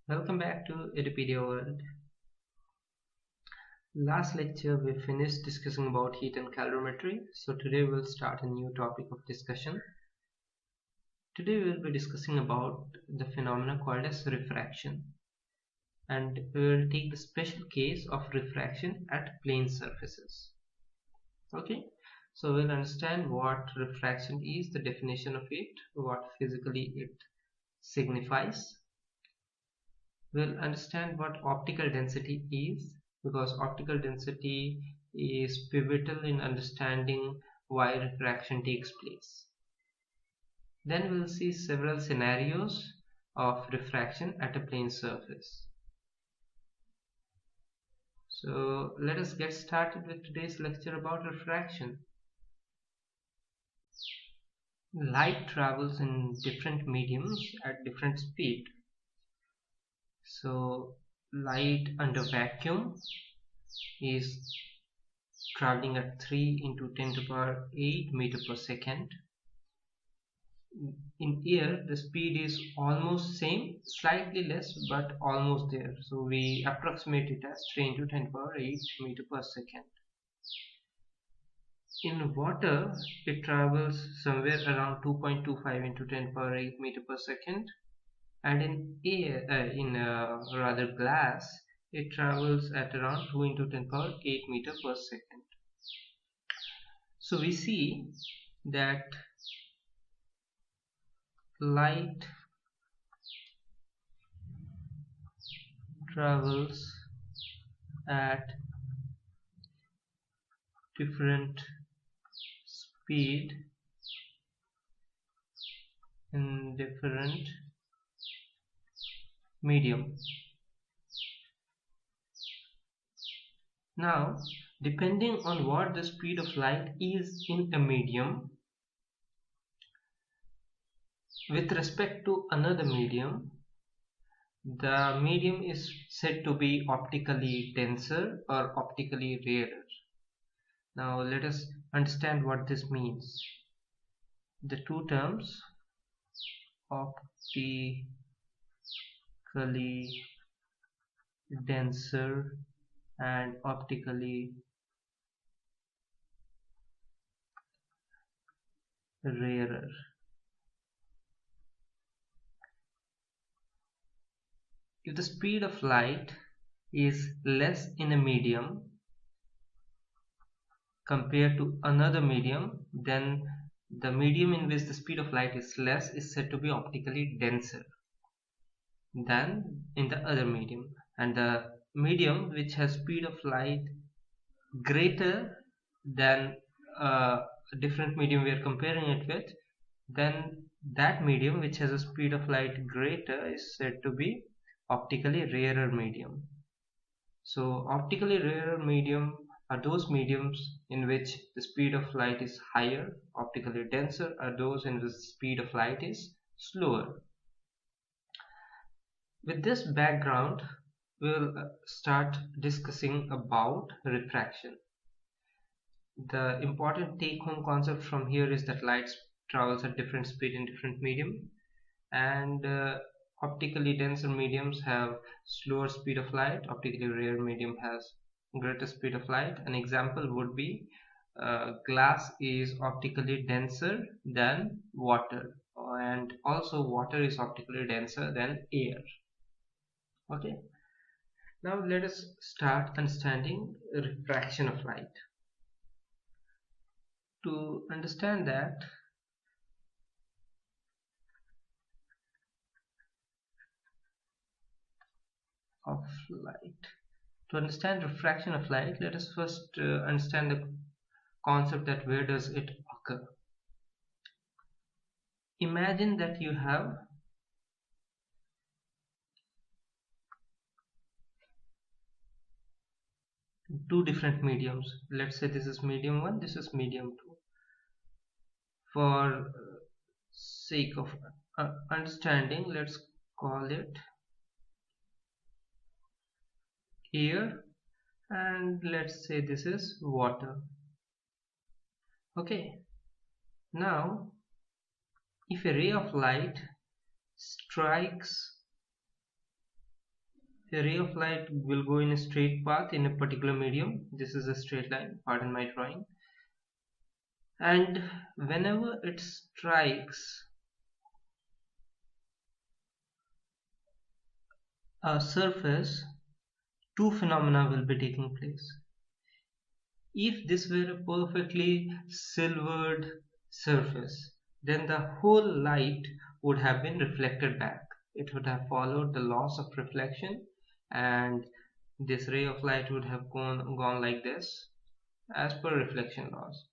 Welcome back to Edupedia World. Last lecture we finished discussing about heat and calorimetry, so today we'll start a new topic of discussion. Today we'll be discussing about the phenomena called as refraction, and we'll take the special case of refraction at plane surfaces. Okay, so we'll understand what refraction is, the definition of it, what physically it signifies. We'll understand what optical density is, because optical density is pivotal in understanding why refraction takes place. Then we'll see several scenarios of refraction at a plane surface. So let us get started with today's lecture about refraction. Light travels in different mediums at different speed. So light under vacuum is traveling at 3 into 10 to the power 8 meter per second. In air the speed is almost same, slightly less, but almost there, so we approximate it as 3 into 10 to the power 8 meter per second. In water it travels somewhere around 2.25 into 10 to the power 8 meter per second, and in air rather glass, it travels at around 2 into 10 to the power 8 meter per second. So we see that light travels at different speed in different medium. Now, depending on what the speed of light is in a medium with respect to another medium, the medium is said to be optically denser or optically rarer. Now let us understand what this means. The two terms, optically denser and optically rarer. If the speed of light is less in a medium compared to another medium, then the medium in which the speed of light is less is said to be optically denser than in the other medium, and the medium which has speed of light greater than a different medium we are comparing it with, then that medium which has a speed of light greater is said to be optically rarer medium. So optically rarer medium are those mediums in which the speed of light is higher. Optically denser are those in which the speed of light is slower. With this background, we'll start discussing about refraction. The important take-home concept from here is that light travels at different speed in different medium, and optically denser mediums have slower speed of light. Optically rare medium has greater speed of light. An example would be glass is optically denser than water, and also water is optically denser than air. Okay, now let us start understanding refraction of light. To understand that, of light. To understand refraction of light, let us first understand the concept that where does it occur. Imagine that you have two different mediums. Let's say this is medium 1, this is medium 2. For sake of understanding, let's call it air, and let's say this is water. Okay, now if a ray of light strikes A ray of light will go in a straight path in a particular medium. This is a straight line, pardon my drawing. And whenever it strikes a surface, two phenomena will be taking place. If this were a perfectly silvered surface, then the whole light would have been reflected back. It would have followed the laws of reflection, and this ray of light would have gone like this as per reflection laws.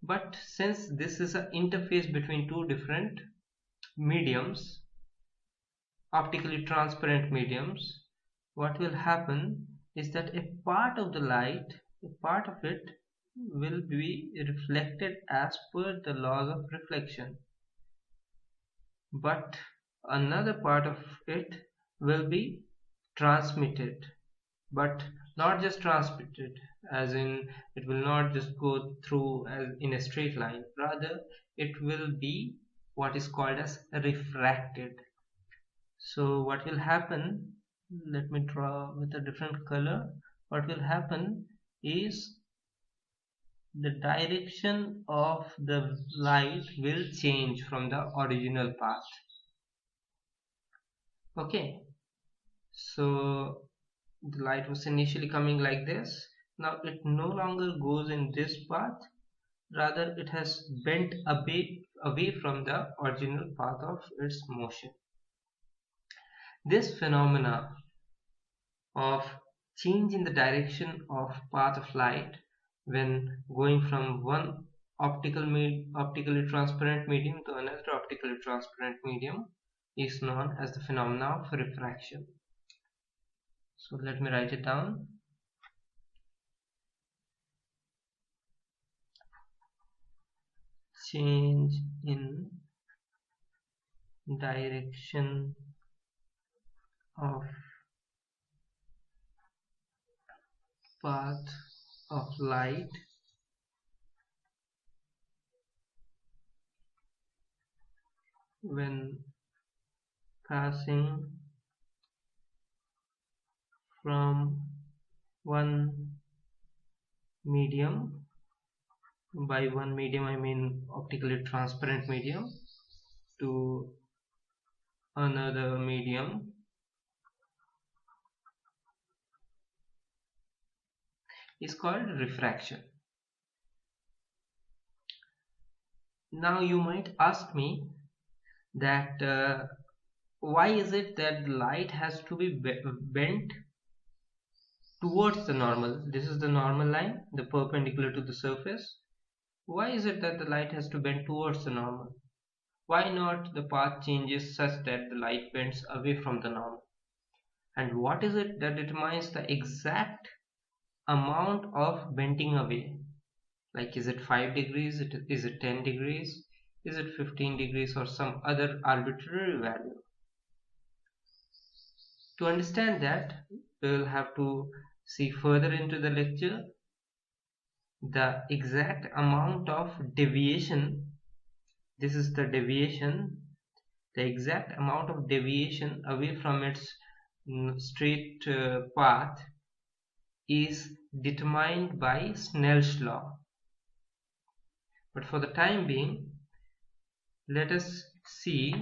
But since this is an interface between two different mediums, optically transparent mediums, what will happen is that a part of the light, a part of it will be reflected as per the laws of reflection, but another part of it will be transmitted, but not just transmitted as in it will not just go through as in a straight line, rather it will be what is called as refracted. So what will happen, let me draw with a different color. What will happen is the direction of the light will change from the original path. Okay, so the light was initially coming like this. Now it no longer goes in this path, rather it has bent away from the original path of its motion. This phenomena of change in the direction of path of light when going from one optically transparent medium to another optically transparent medium is known as the phenomena of refraction. So let me write it down. Change in direction of path of light when passing from one medium, by one medium I mean optically transparent medium, to another medium is called refraction. Now you might ask me that why is it that light has to be bent towards the normal? This is the normal line, the perpendicular to the surface. Why is it that the light has to bend towards the normal? Why not the path changes such that the light bends away from the normal? And what is it that determines the exact amount of bending away? Like, is it 5 degrees, is it 10 degrees, is it 15 degrees, or some other arbitrary value? To understand that, we will have to see further into the lecture. The exact amount of deviation, this is the deviation, the exact amount of deviation away from its straight path is determined by Snell's law. But for the time being, let us see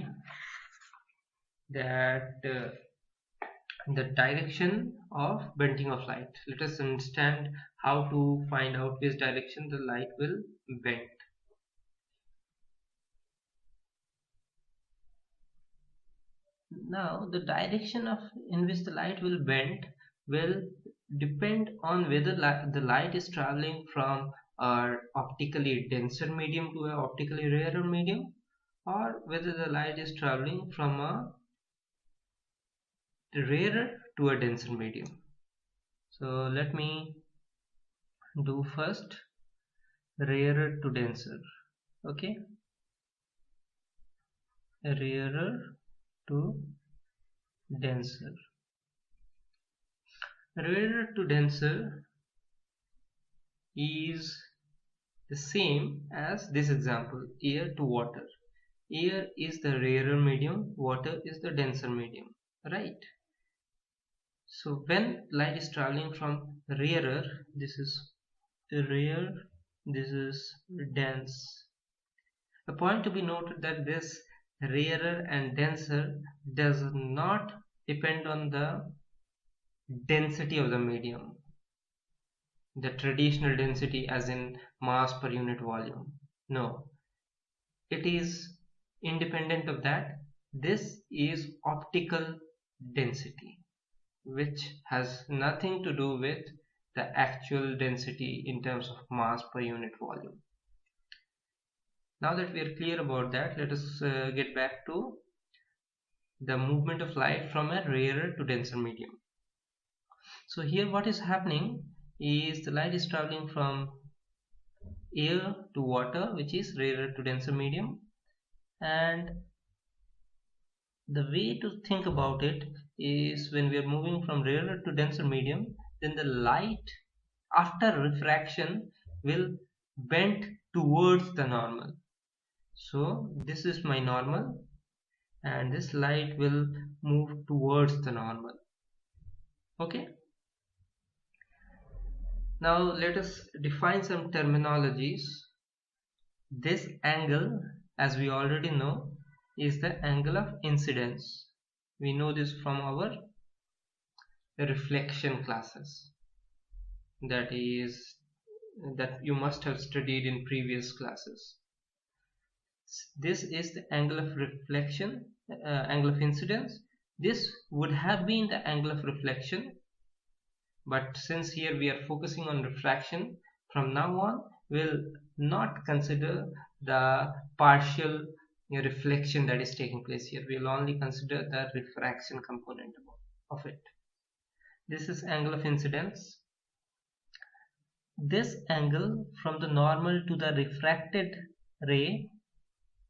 that the direction of bending of light. Let us understand how to find out which direction the light will bend. Now the direction in which the light will bend will depend on whether the light is traveling from an optically denser medium to an optically rarer medium, or whether the light is traveling from a rarer to a denser medium. So let me do first rarer to denser. Okay, rarer to denser. Rarer to denser is the same as this example, air to water. Air is the rarer medium, water is the denser medium, right? So when light is traveling from rarer, this is rare, this is dense. A point to be noted that this rarer and denser does not depend on the density of the medium, the traditional density as in mass per unit volume. No, it is independent of that. This is optical density, which has nothing to do with the actual density in terms of mass per unit volume. Now that we are clear about that, let us get back to the movement of light from a rarer to denser medium. So here what is happening is the light is traveling from air to water, which is rarer to denser medium, and the way to think about it is when we are moving from rarer to denser medium, then the light after refraction will bend towards the normal. So this is my normal, and this light will move towards the normal. Okay, now let us define some terminologies. This angle, as we already know, is the angle of incidence. We know this from our reflection classes, that you must have studied in previous classes. This is the angle of reflection, angle of incidence. This would have been the angle of reflection, but since here we are focusing on refraction, from now on we'll not consider the partial reflection that is taking place here. We'll only consider the refraction component of it. This is angle of incidence. This angle from the normal to the refracted ray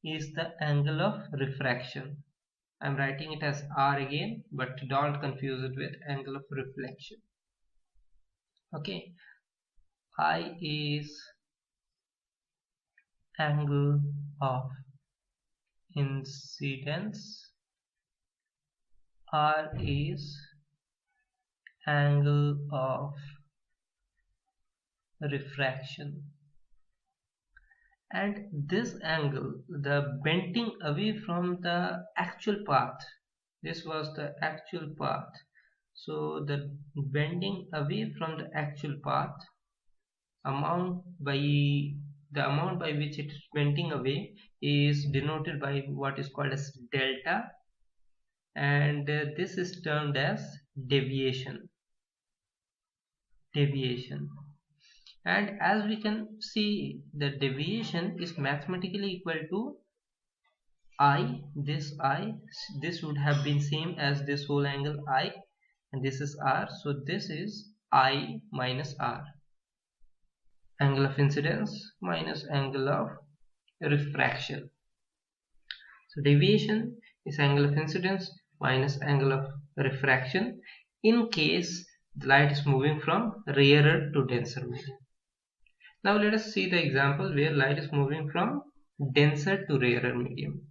is the angle of refraction. I'm writing it as R again, but don't confuse it with angle of reflection. Okay, I is angle of incidence, R is angle of refraction, and this angle, the bending away from the actual path, this was the actual path, so the bending away from the actual path, the amount by which it is bending away is denoted by what is called as delta, and this is termed as deviation. And as we can see, the deviation is mathematically equal to I. This would have been same as this whole angle I, and this is R, so this is I minus R, angle of incidence minus angle of refraction. So deviation is angle of incidence minus angle of refraction in case the light is moving from rarer to denser medium. Now let us see the example where light is moving from denser to rarer medium.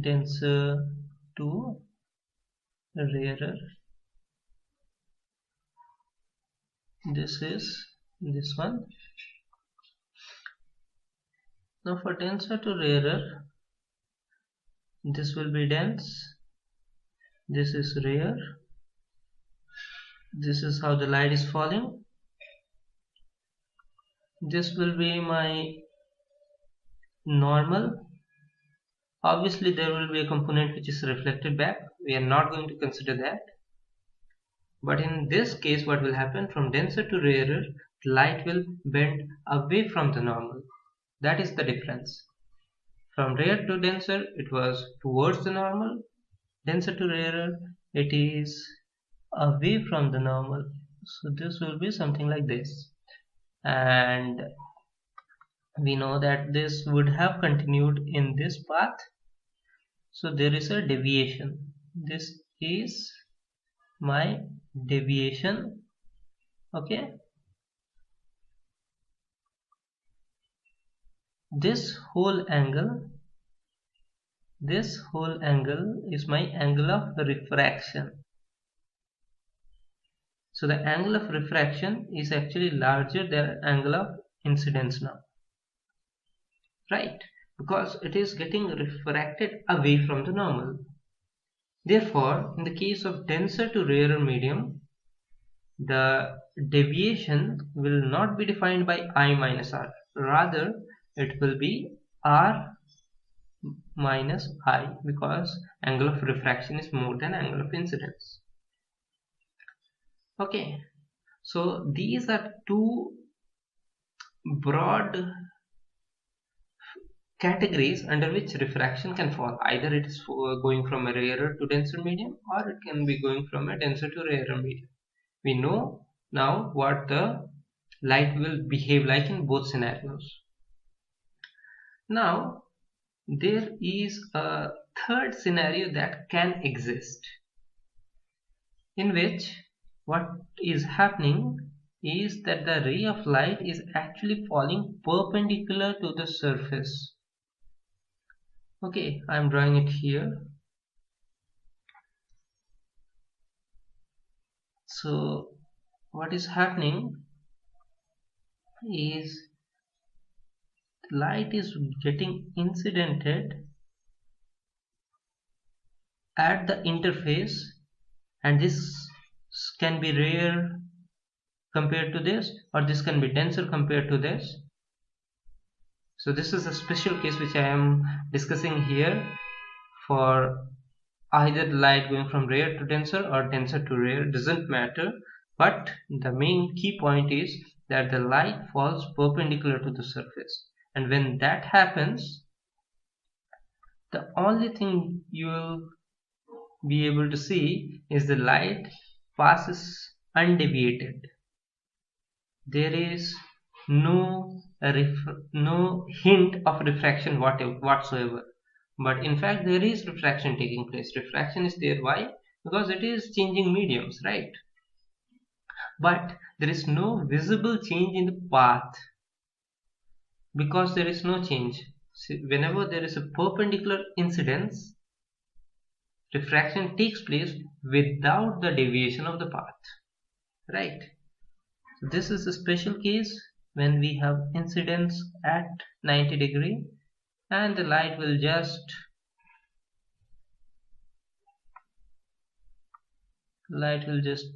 Denser to rarer. This is this one. Now for denser to rarer, this will be dense, this is rare, this is how the light is falling, this will be my normal. Obviously there will be a component which is reflected back, we are not going to consider that, but in this case what will happen, from denser to rarer, the light will bend away from the normal. That is the difference. From rare to denser it was towards the normal, denser to rarer it is away from the normal. So this will be something like this, and we know that this would have continued in this path, so there is a deviation. This is my deviation. Okay, this whole angle This whole angle is my angle of refraction. So the angle of refraction is actually larger than angle of incidence now, right? Because it is getting refracted away from the normal. Therefore, in the case of denser to rarer medium, the deviation will not be defined by I minus R. Rather, it will be R minus I, because angle of refraction is more than angle of incidence. Okay, so these are two broad categories under which refraction can fall. Either it is going from a rarer to denser medium, or it can be going from a denser to rarer medium. We know now what the light will behave like in both scenarios. Now there is a third scenario that can exist, in which what is happening is that the ray of light is actually falling perpendicular to the surface. Okay, I'm drawing it here. So what is happening is the light is getting incidented at the interface, and this can be rare compared to this, or this can be denser compared to this. So this is a special case which I am discussing here for either the light going from rare to denser or denser to rare, doesn't matter, but the main key point is that the light falls perpendicular to the surface, and when that happens, the only thing you will be able to see is the light passes undeviated. There is no hint of refraction whatsoever. But in fact, there is refraction taking place. Refraction is there. Why? Because it is changing mediums, right? But there is no visible change in the path, because there is no change. See, whenever there is a perpendicular incidence, refraction takes place without the deviation of the path, right? So this is a special case when we have incidence at 90 degree, and the light will just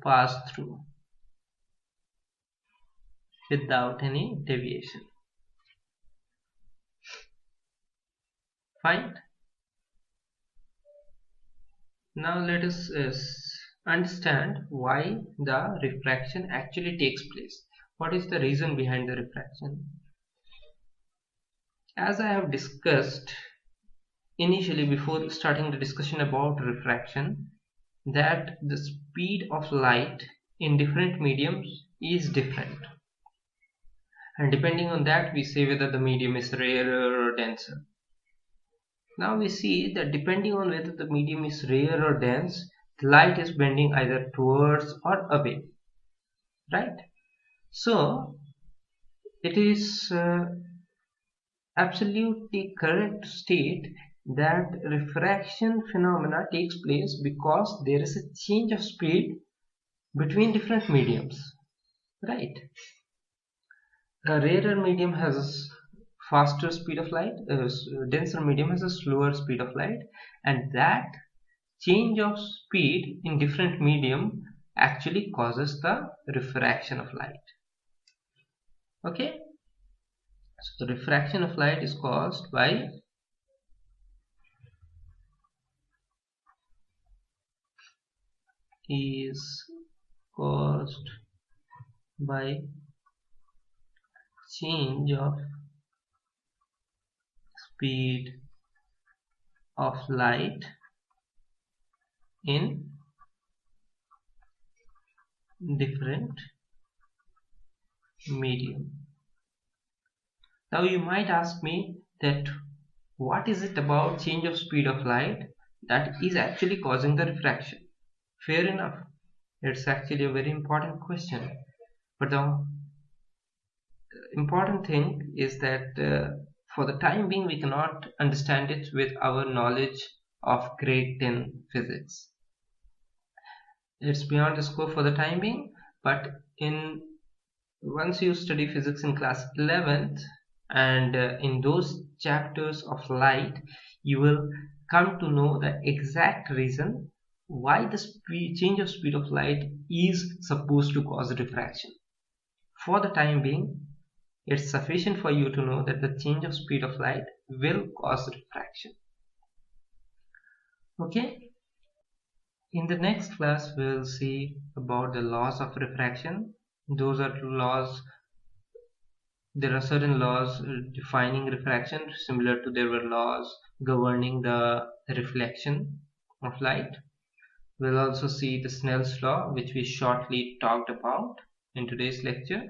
pass through without any deviation. Fine. Now let us understand why the refraction actually takes place. What is the reason behind the refraction? As I have discussed initially before starting the discussion about refraction, that the speed of light in different mediums is different, and depending on that we say whether the medium is rarer or denser. Now we see that depending on whether the medium is rare or dense, the light is bending either towards or away, right? So it is absolutely correct to state that refraction phenomena takes place because there is a change of speed between different mediums, right? A rarer medium has faster speed of light, a denser medium has a slower speed of light, and that change of speed in different medium actually causes the refraction of light. Okay, so the refraction of light is caused by change of speed of light in different medium. Now you might ask me that what is it about change of speed of light that is actually causing the refraction? Fair enough, it's actually a very important question, but the important thing is that For the time being, we cannot understand it with our knowledge of grade 10 physics. It's beyond the scope for the time being, but in once you study physics in class 11th, and in those chapters of light, you will come to know the exact reason why the change of speed of light is supposed to cause diffraction. For the time being, it's sufficient for you to know that the change of speed of light will cause diffraction. Okay, in the next class we'll see about the laws of refraction. Those are laws. There are certain laws defining refraction, similar to there were laws governing the reflection of light. We'll also see the Snell's law, which we shortly talked about in today's lecture.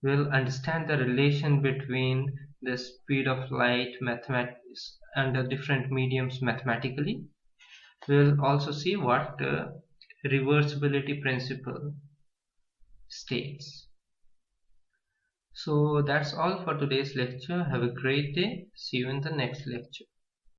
We'll understand the relation between the speed of light mathematics and the different mediums mathematically. We'll also see what the reversibility principle states. So that's all for today's lecture. Have a great day. See you in the next lecture.